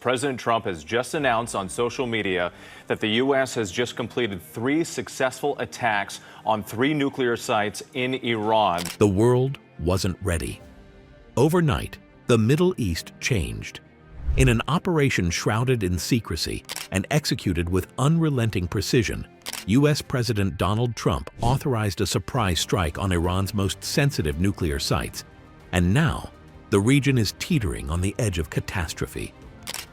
President Trump has just announced on social media that the U.S. has just completed 3 successful attacks on 3 nuclear sites in Iran. The world wasn't ready. Overnight, the Middle East changed. In an operation shrouded in secrecy and executed with unrelenting precision, U.S. President Donald Trump authorized a surprise strike on Iran's most sensitive nuclear sites. And now, the region is teetering on the edge of catastrophe.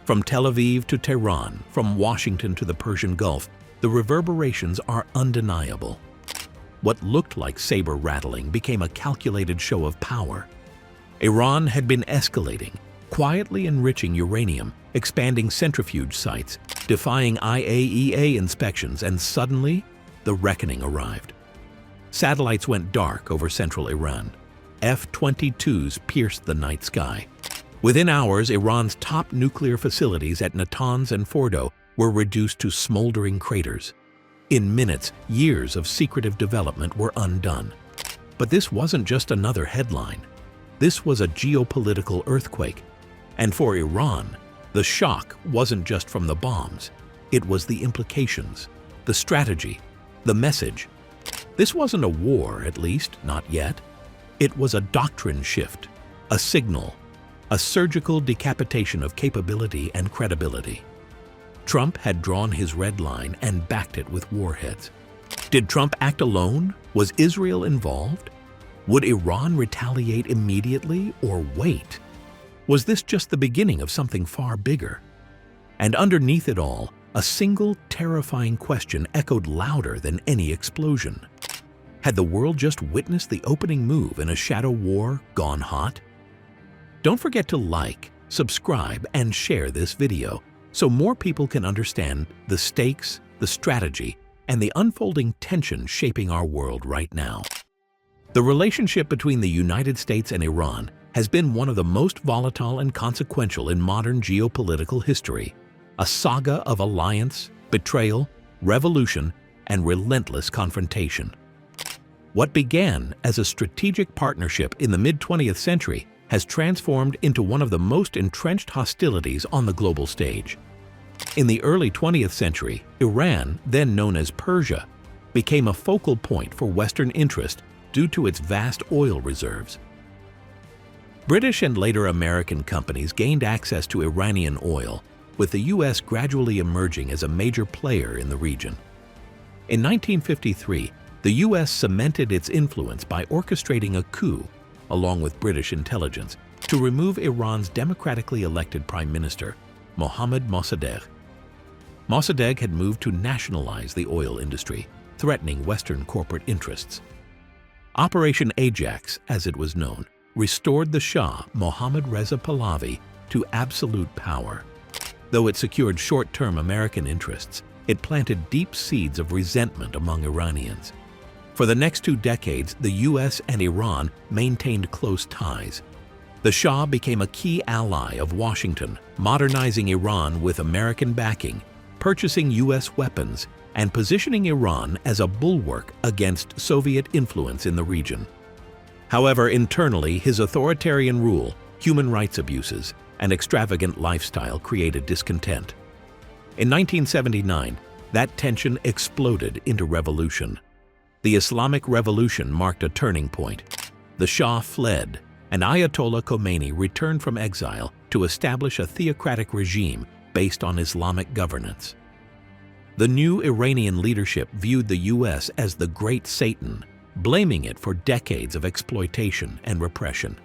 From Tel Aviv to Tehran, from Washington to the Persian Gulf, the reverberations are undeniable. What looked like saber rattling became a calculated show of power. Iran had been escalating, quietly enriching uranium, expanding centrifuge sites, defying IAEA inspections, and suddenly, the reckoning arrived. Satellites went dark over central Iran. F-22s pierced the night sky. Within hours, Iran's top nuclear facilities at Natanz and Fordo were reduced to smoldering craters. In minutes, years of secretive development were undone. But this wasn't just another headline. This was a geopolitical earthquake. And for Iran, the shock wasn't just from the bombs. It was the implications, the strategy, the message. This wasn't a war, at least, not yet. It was a doctrine shift, a signal, a surgical decapitation of capability and credibility. Trump had drawn his red line and backed it with warheads. Did Trump act alone? Was Israel involved? Would Iran retaliate immediately or wait? Was this just the beginning of something far bigger? And underneath it all, a single terrifying question echoed louder than any explosion. Had the world just witnessed the opening move in a shadow war gone hot? Don't forget to like, subscribe, and share this video so more people can understand the stakes, the strategy, and the unfolding tension shaping our world right now. The relationship between the United States and Iran has been one of the most volatile and consequential in modern geopolitical history, a saga of alliance, betrayal, revolution, and relentless confrontation. What began as a strategic partnership in the mid-20th century has transformed into one of the most entrenched hostilities on the global stage. In the early 20th century, Iran, then known as Persia, became a focal point for Western interest due to its vast oil reserves. British and later American companies gained access to Iranian oil, with the U.S. gradually emerging as a major player in the region. In 1953, the U.S. cemented its influence by orchestrating a coup, along with British intelligence, to remove Iran's democratically elected Prime Minister, Mohammad Mossadegh. Mossadegh had moved to nationalize the oil industry, threatening Western corporate interests. Operation Ajax, as it was known, restored the Shah, Mohammad Reza Pahlavi, to absolute power. Though it secured short-term American interests, it planted deep seeds of resentment among Iranians. For the next 2 decades, the U.S. and Iran maintained close ties. The Shah became a key ally of Washington, modernizing Iran with American backing, purchasing U.S. weapons, and positioning Iran as a bulwark against Soviet influence in the region. However, internally, his authoritarian rule, human rights abuses, and extravagant lifestyle created discontent. In 1979, that tension exploded into revolution. The Islamic Revolution marked a turning point. The Shah fled, and Ayatollah Khomeini returned from exile to establish a theocratic regime based on Islamic governance. The new Iranian leadership viewed the U.S. as the Great Satan, blaming it for decades of exploitation and repression.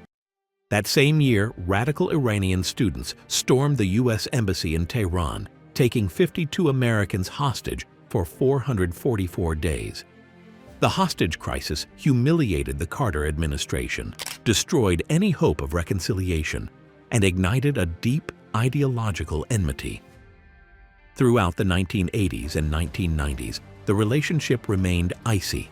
That same year, radical Iranian students stormed the U.S. Embassy in Tehran, taking 52 Americans hostage for 444 days. The hostage crisis humiliated the Carter administration, destroyed any hope of reconciliation, and ignited a deep ideological enmity. Throughout the 1980s and 1990s, the relationship remained icy.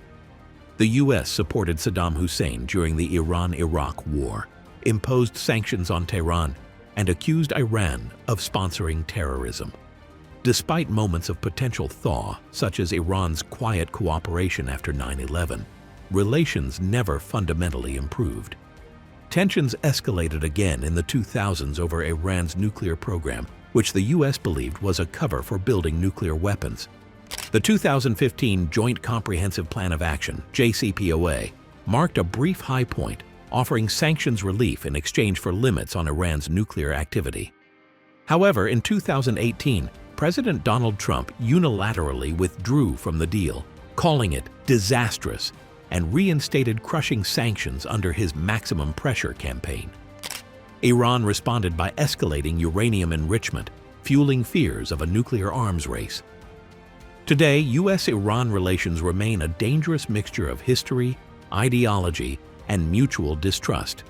The U.S. supported Saddam Hussein during the Iran-Iraq War, imposed sanctions on Tehran, and accused Iran of sponsoring terrorism. Despite moments of potential thaw, such as Iran's quiet cooperation after 9/11, relations never fundamentally improved. Tensions escalated again in the 2000s over Iran's nuclear program, which the U.S. believed was a cover for building nuclear weapons. The 2015 Joint Comprehensive Plan of Action, JCPOA, marked a brief high point, offering sanctions relief in exchange for limits on Iran's nuclear activity. However, in 2018, President Donald Trump unilaterally withdrew from the deal, calling it disastrous, and reinstated crushing sanctions under his maximum pressure campaign. Iran responded by escalating uranium enrichment, fueling fears of a nuclear arms race. Today, U.S.-Iran relations remain a dangerous mixture of history, ideology, and mutual distrust.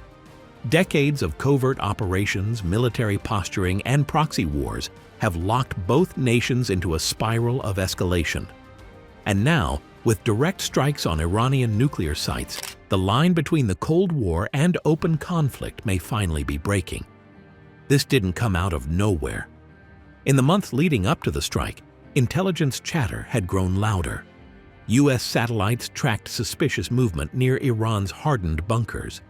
Decades of covert operations, military posturing, and proxy wars have locked both nations into a spiral of escalation. And now, with direct strikes on Iranian nuclear sites, the line between the Cold War and open conflict may finally be breaking. This didn't come out of nowhere. In the months leading up to the strike, intelligence chatter had grown louder. U.S. satellites tracked suspicious movement near Iran's hardened bunkers.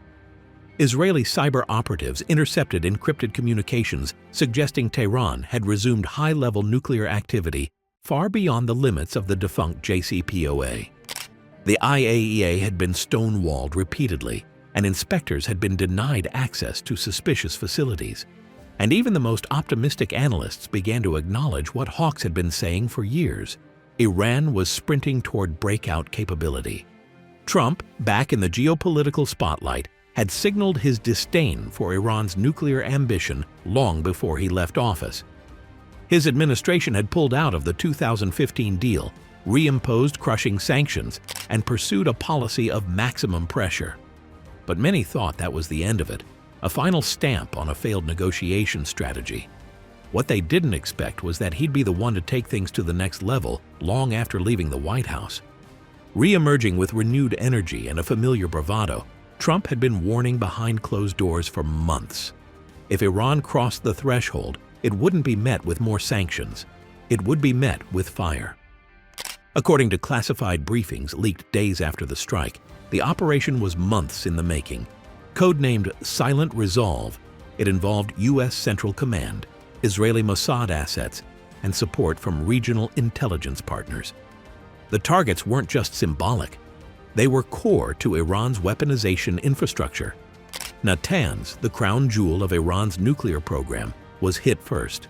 Israeli cyber operatives intercepted encrypted communications suggesting Tehran had resumed high-level nuclear activity far beyond the limits of the defunct JCPOA. The IAEA had been stonewalled repeatedly, and inspectors had been denied access to suspicious facilities. And even the most optimistic analysts began to acknowledge what hawks had been saying for years. Iran was sprinting toward breakout capability. Trump, back in the geopolitical spotlight, had signaled his disdain for Iran's nuclear ambition long before he left office. His administration had pulled out of the 2015 deal, reimposed crushing sanctions, and pursued a policy of maximum pressure. But many thought that was the end of it, a final stamp on a failed negotiation strategy. What they didn't expect was that he'd be the one to take things to the next level long after leaving the White House. Re-emerging with renewed energy and a familiar bravado, Trump had been warning behind closed doors for months. If Iran crossed the threshold, it wouldn't be met with more sanctions. It would be met with fire. According to classified briefings leaked days after the strike, the operation was months in the making. Codenamed Silent Resolve, it involved U.S. Central Command, Israeli Mossad assets, and support from regional intelligence partners. The targets weren't just symbolic. They were core to Iran's weaponization infrastructure. Natanz, the crown jewel of Iran's nuclear program, was hit first.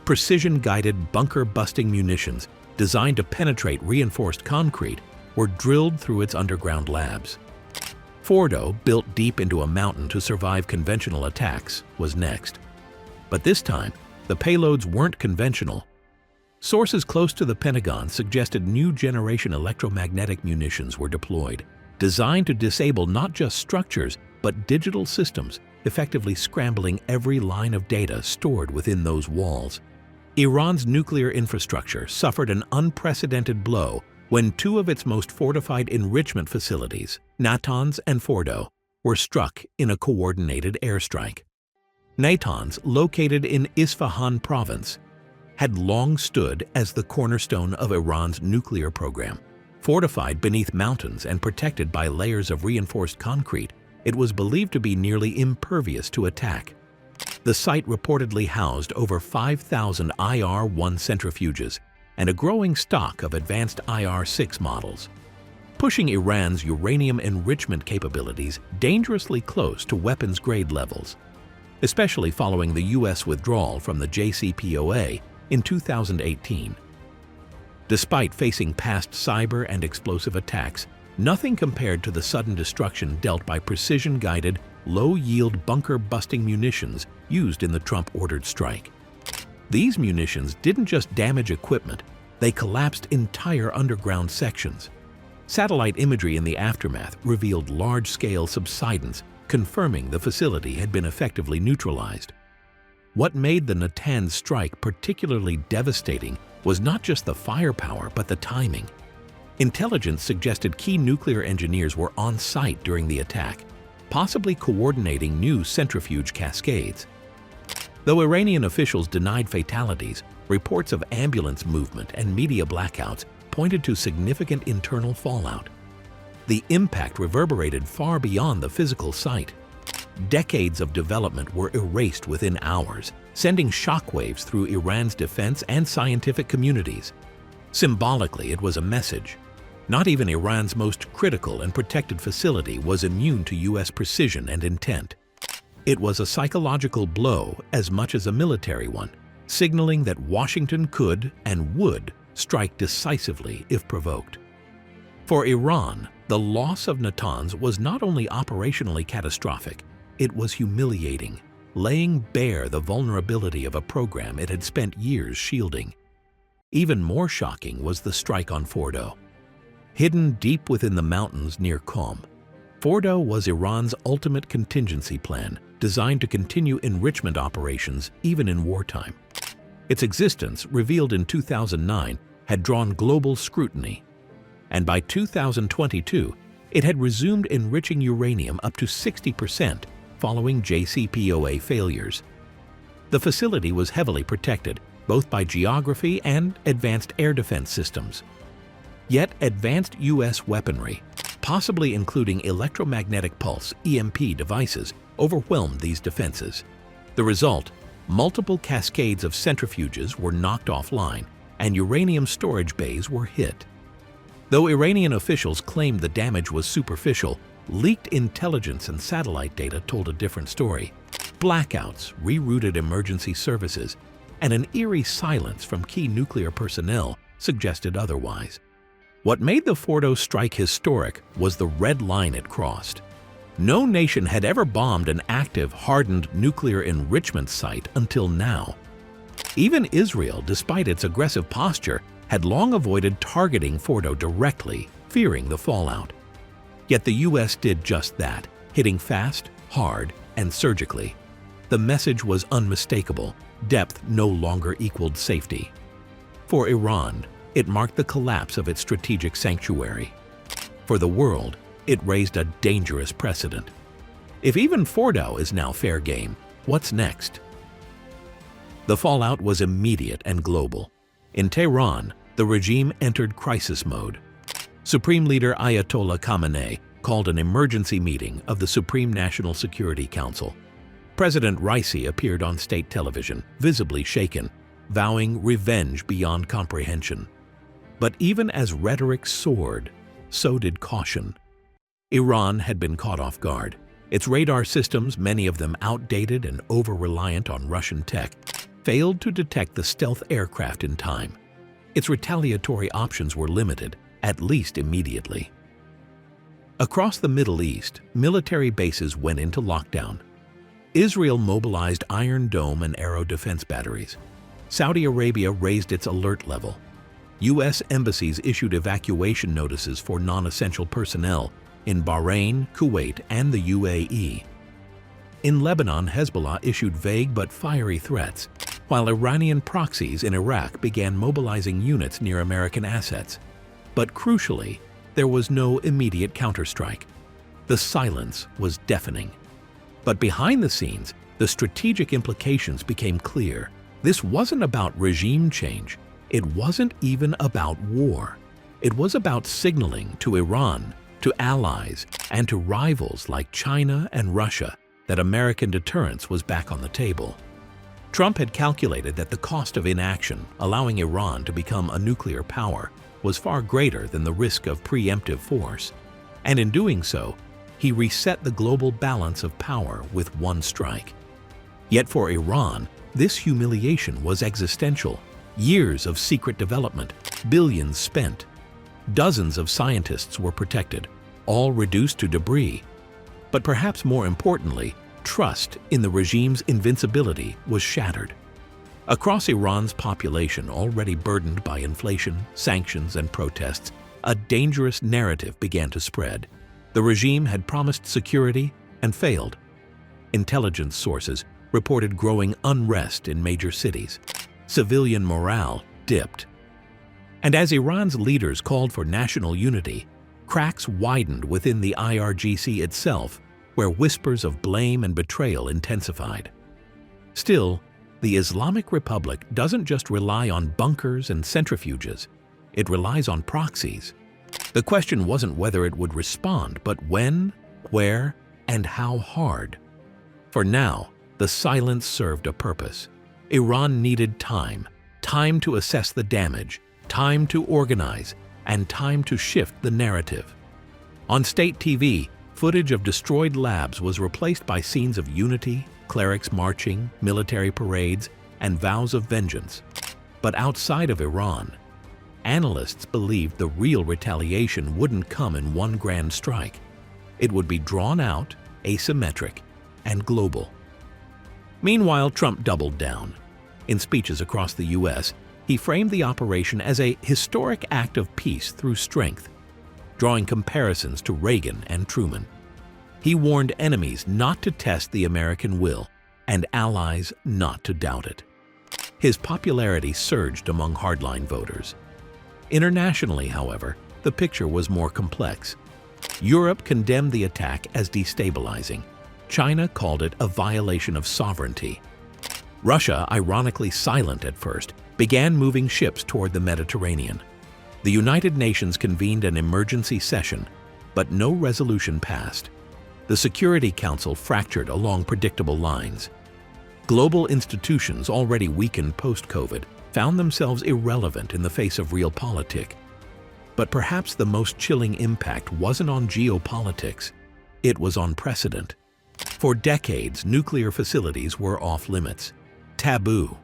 Precision-guided bunker-busting munitions designed to penetrate reinforced concrete were drilled through its underground labs. Fordo, built deep into a mountain to survive conventional attacks, was next. But this time, the payloads weren't conventional. Sources close to the Pentagon suggested new generation electromagnetic munitions were deployed, designed to disable not just structures, but digital systems, effectively scrambling every line of data stored within those walls. Iran's nuclear infrastructure suffered an unprecedented blow when two of its most fortified enrichment facilities, Natanz and Fordo, were struck in a coordinated airstrike. Natanz, located in Isfahan province, had long stood as the cornerstone of Iran's nuclear program. Fortified beneath mountains and protected by layers of reinforced concrete, it was believed to be nearly impervious to attack. The site reportedly housed over 5,000 IR-1 centrifuges and a growing stock of advanced IR-6 models, pushing Iran's uranium enrichment capabilities dangerously close to weapons-grade levels, especially following the U.S. withdrawal from the JCPOA in 2018. Despite facing past cyber and explosive attacks, nothing compared to the sudden destruction dealt by precision-guided, low-yield bunker-busting munitions used in the Trump-ordered strike. These munitions didn't just damage equipment, they collapsed entire underground sections. Satellite imagery in the aftermath revealed large-scale subsidence, confirming the facility had been effectively neutralized. What made the Natanz strike particularly devastating was not just the firepower, but the timing. Intelligence suggested key nuclear engineers were on site during the attack, possibly coordinating new centrifuge cascades. Though Iranian officials denied fatalities, reports of ambulance movement and media blackouts pointed to significant internal fallout. The impact reverberated far beyond the physical site. Decades of development were erased within hours, sending shockwaves through Iran's defense and scientific communities. Symbolically, it was a message. Not even Iran's most critical and protected facility was immune to U.S. precision and intent. It was a psychological blow as much as a military one, signaling that Washington could and would strike decisively if provoked. For Iran, the loss of Natanz was not only operationally catastrophic, it was humiliating, laying bare the vulnerability of a program it had spent years shielding. Even more shocking was the strike on Fordo. Hidden deep within the mountains near Qom, Fordo was Iran's ultimate contingency plan, designed to continue enrichment operations even in wartime. Its existence, revealed in 2009, had drawn global scrutiny, and by 2022, it had resumed enriching uranium up to 60% following JCPOA failures. The facility was heavily protected, both by geography and advanced air defense systems. Yet advanced U.S. weaponry, possibly including electromagnetic pulse (EMP) devices, overwhelmed these defenses. The result: multiple cascades of centrifuges were knocked offline, and uranium storage bays were hit. Though Iranian officials claimed the damage was superficial, leaked intelligence and satellite data told a different story. Blackouts, rerouted emergency services, and an eerie silence from key nuclear personnel suggested otherwise. What made the Fordo strike historic was the red line it crossed. No nation had ever bombed an active, hardened nuclear enrichment site until now. Even Israel, despite its aggressive posture, had long avoided targeting Fordo directly, fearing the fallout. Yet the U.S. did just that, hitting fast, hard, and surgically. The message was unmistakable: depth no longer equaled safety. For Iran, it marked the collapse of its strategic sanctuary. For the world, it raised a dangerous precedent. If even Fordo is now fair game, what's next? The fallout was immediate and global. In Tehran, the regime entered crisis mode. Supreme Leader Ayatollah Khamenei called an emergency meeting of the Supreme National Security Council. President Raisi appeared on state television, visibly shaken, vowing revenge beyond comprehension. But even as rhetoric soared, so did caution. Iran had been caught off guard. Its radar systems, many of them outdated and over-reliant on Russian tech, failed to detect the stealth aircraft in time. Its retaliatory options were limited, at least immediately. Across the Middle East, military bases went into lockdown. Israel mobilized Iron Dome and Arrow defense batteries. Saudi Arabia raised its alert level. U.S. embassies issued evacuation notices for non-essential personnel in Bahrain, Kuwait, and the UAE. In Lebanon, Hezbollah issued vague but fiery threats, while Iranian proxies in Iraq began mobilizing units near American assets. But crucially, there was no immediate counterstrike. The silence was deafening. But behind the scenes, the strategic implications became clear. This wasn't about regime change. It wasn't even about war. It was about signaling to Iran, to allies, and to rivals like China and Russia that American deterrence was back on the table. Trump had calculated that the cost of inaction, allowing Iran to become a nuclear power, was far greater than the risk of preemptive force. And in doing so, he reset the global balance of power with one strike. Yet for Iran, this humiliation was existential. Years of secret development, billions spent. Dozens of scientists were protected, all reduced to debris. But perhaps more importantly, trust in the regime's invincibility was shattered. Across Iran's population, already burdened by inflation, sanctions, and protests, a dangerous narrative began to spread. The regime had promised security and failed. Intelligence sources reported growing unrest in major cities. Civilian morale dipped. And as Iran's leaders called for national unity, cracks widened within the IRGC itself, where whispers of blame and betrayal intensified. Still, the Islamic Republic doesn't just rely on bunkers and centrifuges. It relies on proxies. The question wasn't whether it would respond, but when, where, and how hard. For now, the silence served a purpose. Iran needed time to assess the damage, time to organize, and time to shift the narrative. On state TV, footage of destroyed labs was replaced by scenes of unity, clerics marching, military parades, and vows of vengeance. But outside of Iran, analysts believed the real retaliation wouldn't come in one grand strike. It would be drawn out, asymmetric, and global. Meanwhile, Trump doubled down. In speeches across the U.S., he framed the operation as a historic act of peace through strength, drawing comparisons to Reagan and Truman. He warned enemies not to test the American will and allies not to doubt it. His popularity surged among hardline voters. Internationally, however, the picture was more complex. Europe condemned the attack as destabilizing. China called it a violation of sovereignty. Russia, ironically silent at first, began moving ships toward the Mediterranean. The United Nations convened an emergency session, but no resolution passed. The Security Council fractured along predictable lines. Global institutions, already weakened post-COVID, found themselves irrelevant in the face of realpolitik. But perhaps the most chilling impact wasn't on geopolitics. It was on precedent. For decades, nuclear facilities were off-limits, taboo.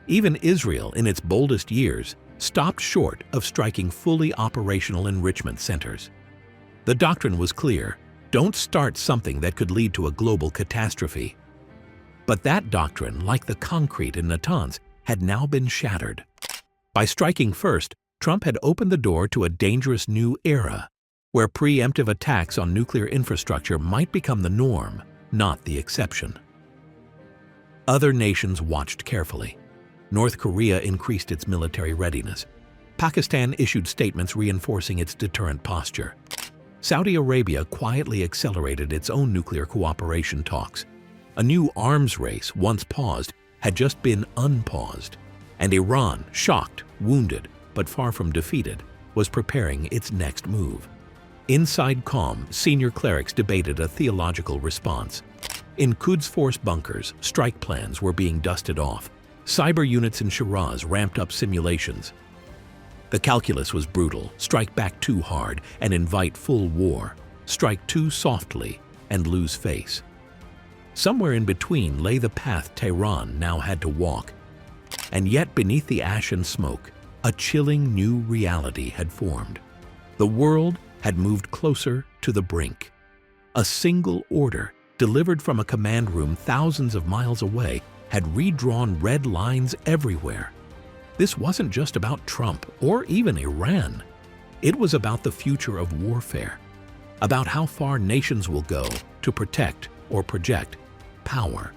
Even Israel, in its boldest years, stopped short of striking fully operational enrichment centers. The doctrine was clear: don't start something that could lead to a global catastrophe. But that doctrine, like the concrete in Natanz, had now been shattered. By striking first, Trump had opened the door to a dangerous new era, where preemptive attacks on nuclear infrastructure might become the norm, not the exception. Other nations watched carefully. North Korea increased its military readiness. Pakistan issued statements reinforcing its deterrent posture. Saudi Arabia quietly accelerated its own nuclear cooperation talks. A new arms race, once paused, had just been unpaused. And Iran, shocked, wounded, but far from defeated, was preparing its next move. Inside Qom, senior clerics debated a theological response. In Quds Force bunkers, strike plans were being dusted off. Cyber units in Shiraz ramped up simulations. The calculus was brutal: strike back too hard and invite full war, strike too softly and lose face. Somewhere in between lay the path Tehran now had to walk. And yet beneath the ash and smoke, a chilling new reality had formed. The world had moved closer to the brink. A single order, delivered from a command room thousands of miles away, had redrawn red lines everywhere. This wasn't just about Trump or even Iran. It was about the future of warfare, about how far nations will go to protect or project power,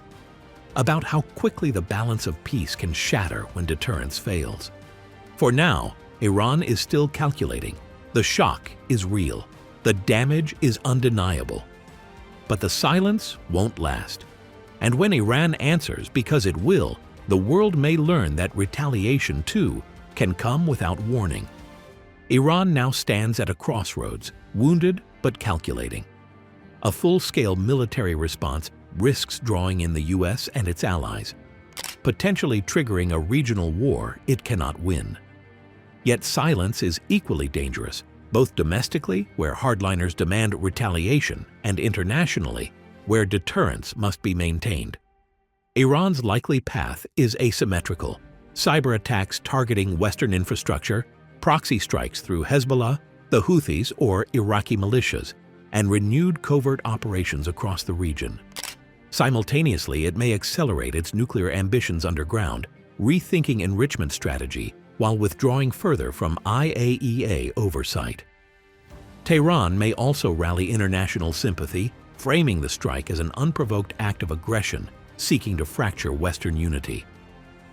about how quickly the balance of peace can shatter when deterrence fails. For now, Iran is still calculating. The shock is real. The damage is undeniable. But the silence won't last. And when Iran answers, because it will, the world may learn that retaliation, too, can come without warning. Iran now stands at a crossroads, wounded but calculating. A full-scale military response risks drawing in the U.S. and its allies, potentially triggering a regional war it cannot win. Yet silence is equally dangerous, both domestically, where hardliners demand retaliation, and internationally, where deterrence must be maintained. Iran's likely path is asymmetrical: cyber attacks targeting Western infrastructure, proxy strikes through Hezbollah, the Houthis, or Iraqi militias, and renewed covert operations across the region. Simultaneously, it may accelerate its nuclear ambitions underground, rethinking enrichment strategy while withdrawing further from IAEA oversight. Tehran may also rally international sympathy, framing the strike as an unprovoked act of aggression seeking to fracture Western unity.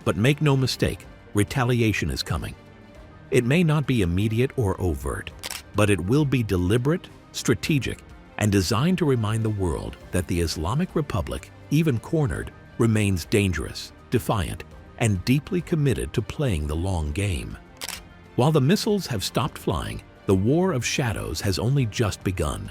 But make no mistake, retaliation is coming. It may not be immediate or overt, but it will be deliberate, strategic, and designed to remind the world that the Islamic Republic, even cornered, remains dangerous, defiant, and deeply committed to playing the long game. While the missiles have stopped flying, the war of shadows has only just begun.